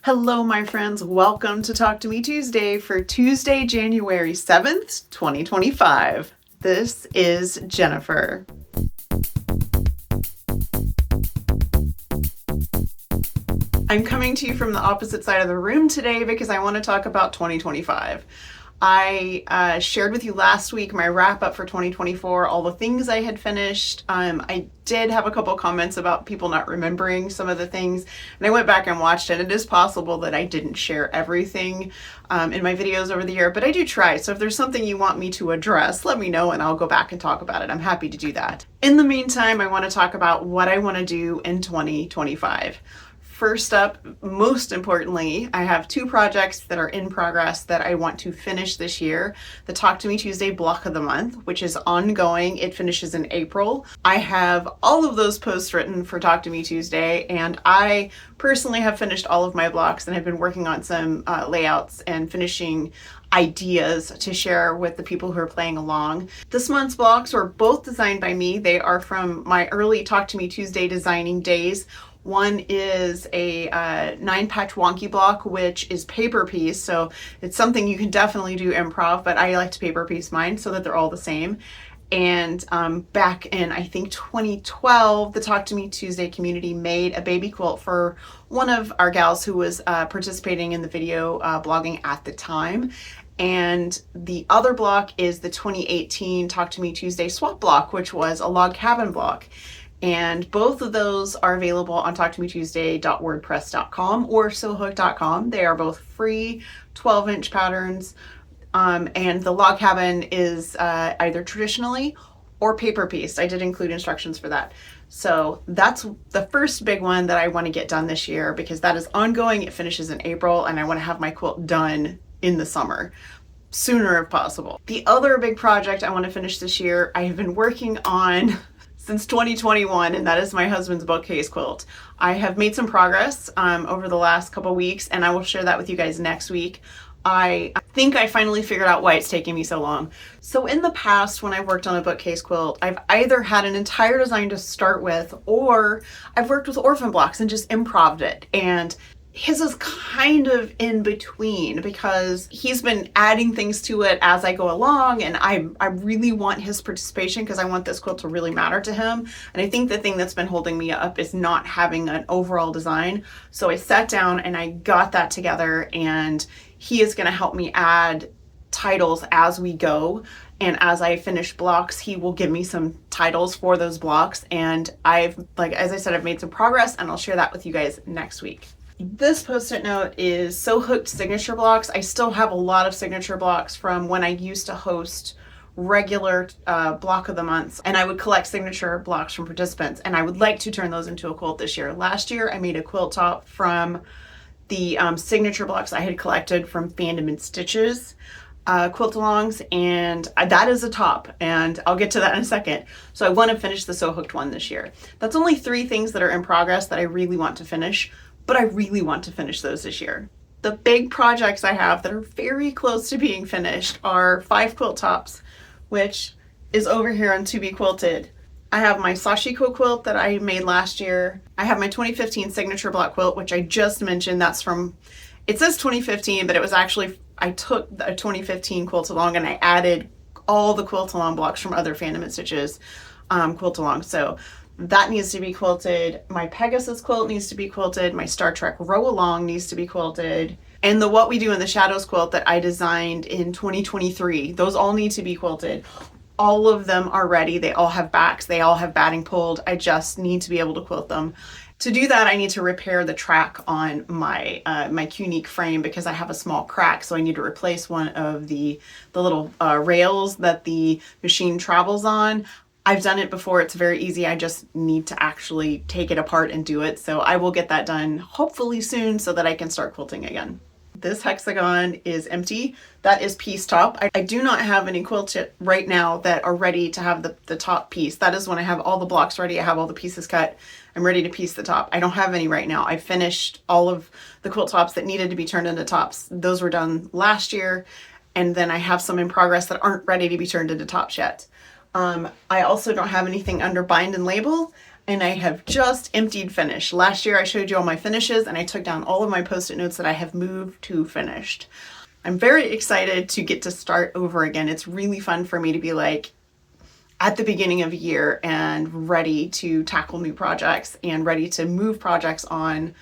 Hello, my friends. Welcome to Talk to Me Tuesday for Tuesday, January 7th, 2025. This is Jennifer. I'm coming to you from the opposite side of the room today because I want to talk about 2025. I shared with you last week my wrap up for 2024, all the things I had finished. I did have a couple comments about people not remembering some of the things, and I went back and watched it. It is possible that I didn't share everything in my videos over the year, but I do try. So if there's something you want me to address, let me know and I'll go back and talk about it. I'm happy to do that. In the meantime, I want to talk about what I want to do in 2025. First up, most importantly, I have two projects that are in progress that I want to finish this year. The Talk to Me Tuesday block of the month, which is ongoing. It finishes in April. I have all of those posts written for Talk to Me Tuesday, and I personally have finished all of my blocks and have been working on some layouts and finishing ideas to share with the people who are playing along. This month's blocks were both designed by me. They are from my early Talk to Me Tuesday designing days. One is a 9-patch wonky block, which is paper piece, so it's something you can definitely do improv, but I like to paper piece mine so that they're all the same. And back in, I think, 2012, the Talk to Me Tuesday community made a baby quilt for one of our gals who was participating in the video blogging at the time. And the other block is the 2018 Talk to Me Tuesday swap block, which was a log cabin block. And both of those are available on talktometuesday.wordpress.com or sewhookedjen.com. They are both free 12-inch patterns. And the log cabin is either traditionally or paper pieced. I did include instructions for that. So that's the first big one that I want to get done this year because that is ongoing. It finishes in April and I want to have my quilt done in the summer, sooner if possible. The other big project I want to finish this year, I have been working on since 2021, and that is my husband's bookcase quilt. I have made some progress over the last couple weeks, and I will share that with you guys next week. I think I finally figured out why it's taking me so long. So in the past, when I've worked on a bookcase quilt, I've either had an entire design to start with, or I've worked with orphan blocks and just improv'd it. And his is kind of in between because he's been adding things to it as I go along, and I really want his participation because I want this quilt to really matter to him. And I think the thing that's been holding me up is not having an overall design. So I sat down and I got that together, and he is going to help me add titles as we go. And as I finish blocks, he will give me some titles for those blocks. And as I said, I've made some progress, and I'll share that with you guys next week. This post-it note is Sew Hooked signature blocks. I still have a lot of signature blocks from when I used to host regular block of the months, and I would collect signature blocks from participants, and I would like to turn those into a quilt this year. Last year I made a quilt top from the signature blocks I had collected from Fandom and Stitches quilt alongs, and that is a top, and I'll get to that in a second. So I want to finish the Sew Hooked one this year. That's only 3 things that are in progress that I really want to finish, but I really want to finish those this year. The big projects I have that are very close to being finished are 5 quilt tops, which is over here on To Be Quilted. I have my Sashiko quilt that I made last year. I have my 2015 signature block quilt, which I just mentioned. That's from, it says 2015, but it was actually, I took a 2015 quilt along and I added all the quilt along blocks from other Fandom and Stitches quilt along. So that needs to be quilted. My Pegasus quilt needs to be quilted. My Star Trek row along needs to be quilted. And the What We Do in the Shadows quilt that I designed in 2023, those all need to be quilted. All of them are ready. They all have backs. They all have batting pulled. I just need to be able to quilt them. To do that, I need to repair the track on my my Qnique frame because I have a small crack, so I need to replace one of the little rails that the machine travels on. I've done it before. It's very easy. I just need to actually take it apart and do it. So I will get that done hopefully soon so that I can start quilting again. This hexagon is empty. That is piece top. I do not have any quilts right now that are ready to have the top piece. That is when I have all the blocks ready. I have all the pieces cut. I'm ready to piece the top. I don't have any right now. I finished all of the quilt tops that needed to be turned into tops. Those were done last year. And then I have some in progress that aren't ready to be turned into tops yet. I also don't have anything under bind and label, and I have just emptied finish. Last year I showed you all my finishes and I took down all of my post-it notes that I have moved to finished. I'm very excited to get to start over again. It's really fun for me to be like at the beginning of a year and ready to tackle new projects and ready to move projects on.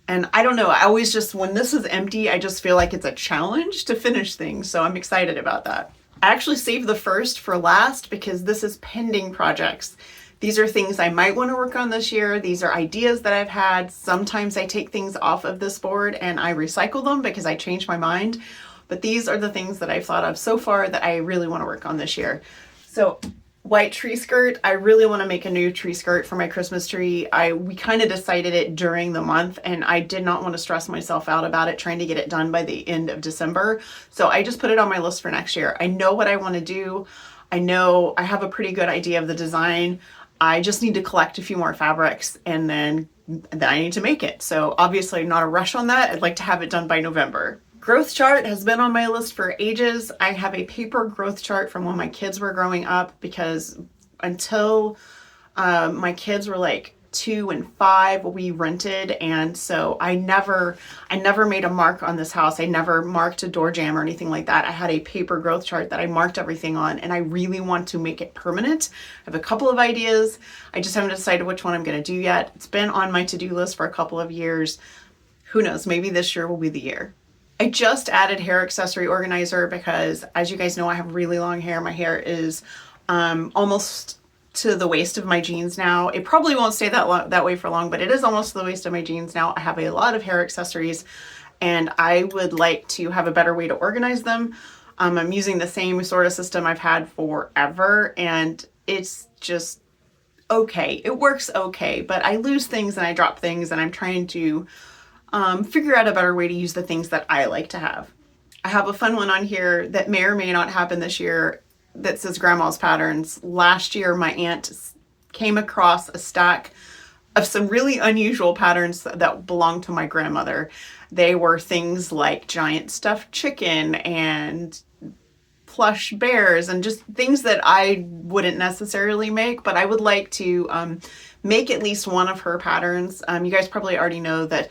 And I don't know, I always just, when this is empty, I just feel like it's a challenge to finish things. So I'm excited about that. I actually saved the first for last because this is pending projects. These are things I might want to work on this year. These are ideas that I've had. Sometimes I take things off of this board and I recycle them because I change my mind. But these are the things that I've thought of so far that I really want to work on this year. So white tree skirt. I really want to make a new tree skirt for my Christmas tree. We kind of decided it during the month and I did not want to stress myself out about it trying to get it done by the end of December. So I just put it on my list for next year. I know what I want to do. I know I have a pretty good idea of the design. I just need to collect a few more fabrics and then I need to make it. So obviously not a rush on that. I'd like to have it done by November. Growth chart has been on my list for ages. I have a paper growth chart from when my kids were growing up because until my kids were like 2 and 5, we rented, and so I never made a mark on this house. I never marked a door jamb or anything like that. I had a paper growth chart that I marked everything on, and I really want to make it permanent. I have a couple of ideas. I just haven't decided which one I'm going to do yet. It's been on my to-do list for a couple of years. Who knows, maybe this year will be the year. I just added hair accessory organizer because, as you guys know, I have really long hair. My hair is almost to the waist of my jeans now. It probably won't stay that way for long, but it is almost to the waist of my jeans now. I have a lot of hair accessories and I would like to have a better way to organize them. I'm using the same sort of system I've had forever and it's just okay. It works okay, but I lose things and I drop things and I'm trying to figure out a better way to use the things that I like to have. I have a fun one on here that may or may not happen this year that says Grandma's Patterns. Last year, my aunt came across a stack of some really unusual patterns that belonged to my grandmother. They were things like giant stuffed chicken and plush bears and just things that I wouldn't necessarily make, but I would like to make at least one of her patterns. You guys probably already know that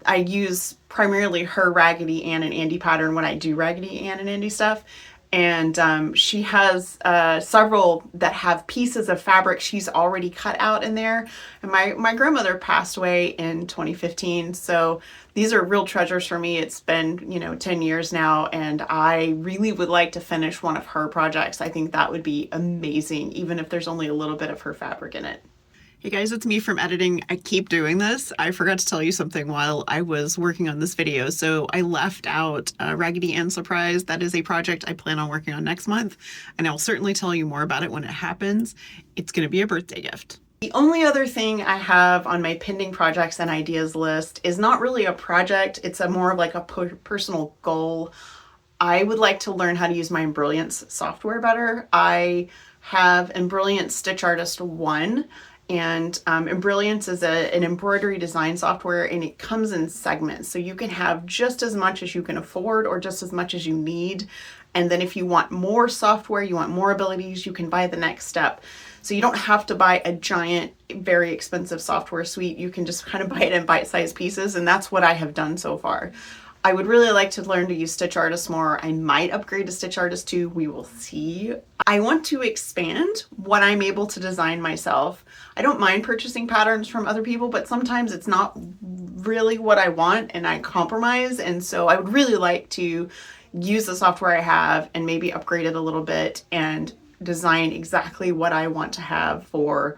I use primarily her Raggedy Ann and Andy pattern when I do Raggedy Ann and Andy stuff. And she has several that have pieces of fabric she's already cut out in there. And my grandmother passed away in 2015. So these are real treasures for me. It's been, 10 years now. And I really would like to finish one of her projects. I think that would be amazing, even if there's only a little bit of her fabric in it. Hey guys, it's me from editing. I keep doing this. I forgot to tell you something while I was working on this video. So I left out Raggedy Ann Surprise. That is a project I plan on working on next month, and I'll certainly tell you more about it when it happens. It's going to be a birthday gift. The only other thing I have on my pending projects and ideas list is not really a project. It's more of like a personal goal. I would like to learn how to use my Embrilliance software better. I have Embrilliance Stitch Artist 1. And Embrilliance is an embroidery design software and it comes in segments. So you can have just as much as you can afford or just as much as you need. And then if you want more software, you want more abilities, you can buy the next step. So you don't have to buy a giant, very expensive software suite. You can just kind of buy it in bite-sized pieces. And that's what I have done so far. I would really like to learn to use Stitch Artist more. I might upgrade to Stitch Artist 2. We will see. I want to expand what I'm able to design myself. I don't mind purchasing patterns from other people, but sometimes it's not really what I want and I compromise. And so I would really like to use the software I have and maybe upgrade it a little bit and design exactly what I want to have for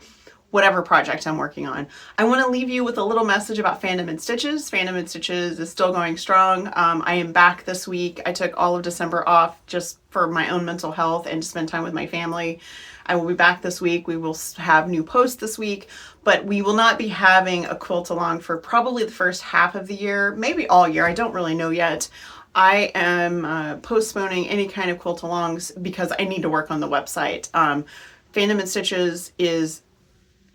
whatever project I'm working on. I want to leave you with a little message about Fandom and Stitches. Fandom and Stitches is still going strong. I am back this week. I took all of December off just for my own mental health and to spend time with my family. I will be back this week. We will have new posts this week, but we will not be having a quilt along for probably the first half of the year, maybe all year. I don't really know yet. I am postponing any kind of quilt alongs because I need to work on the website. Fandom and Stitches is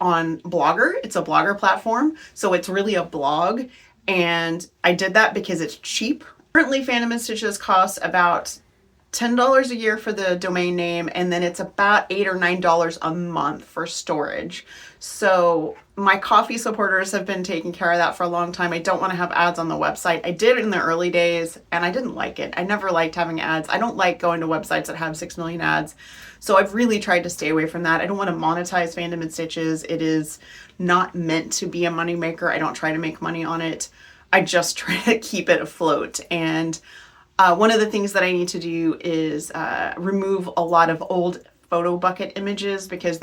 on Blogger. It's a Blogger platform, so it's really a blog, and I did that because it's cheap. Currently, Fandom and Stitches costs about $10 a year for the domain name, and then it's about $8 or $9 a month for storage. So my coffee supporters have been taking care of that for a long time. I don't want to have ads on the website. I did it in the early days and I didn't like it. I never liked having ads. I don't like going to websites that have 6 million ads. So I've really tried to stay away from that. I don't want to monetize Fandom and Stitches. It is not meant to be a moneymaker. I don't try to make money on it. I just try to keep it afloat. And one of the things that I need to do is remove a lot of old photo bucket images, because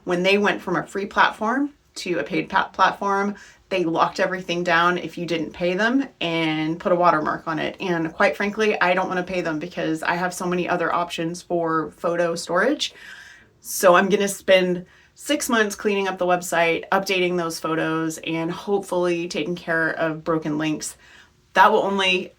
when they went from a free platform to a paid platform, they locked everything down if you didn't pay them and put a watermark on it. And quite frankly, I don't want to pay them because I have so many other options for photo storage. So I'm going to spend 6 months cleaning up the website, updating those photos, and hopefully taking care of broken links. That will only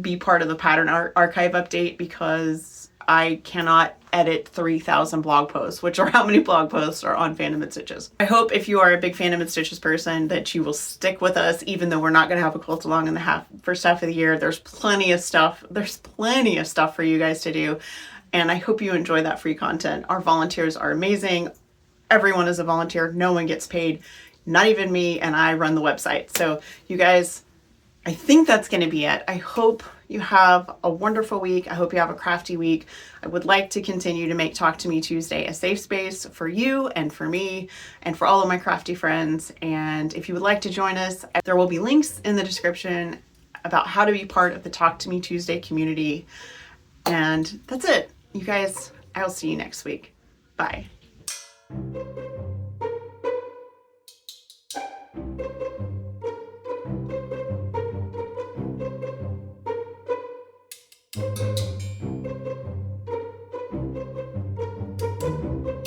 be part of the pattern archive update, because I cannot edit 3,000 blog posts, which are how many blog posts are on Fandom and Stitches. I hope if you are a big Fandom and Stitches person that you will stick with us, even though we're not going to have a quilt along in the first half of the year. There's plenty of stuff. There's plenty of stuff for you guys to do. And I hope you enjoy that free content. Our volunteers are amazing. Everyone is a volunteer. No one gets paid, not even me, and I run the website. So you guys, I think that's going to be it. I hope you have a wonderful week. I hope you have a crafty week. I would like to continue to make Talk to Me Tuesday a safe space for you and for me and for all of my crafty friends. And if you would like to join us, there will be links in the description about how to be part of the Talk to Me Tuesday community. And that's it. You guys, I'll see you next week. Bye.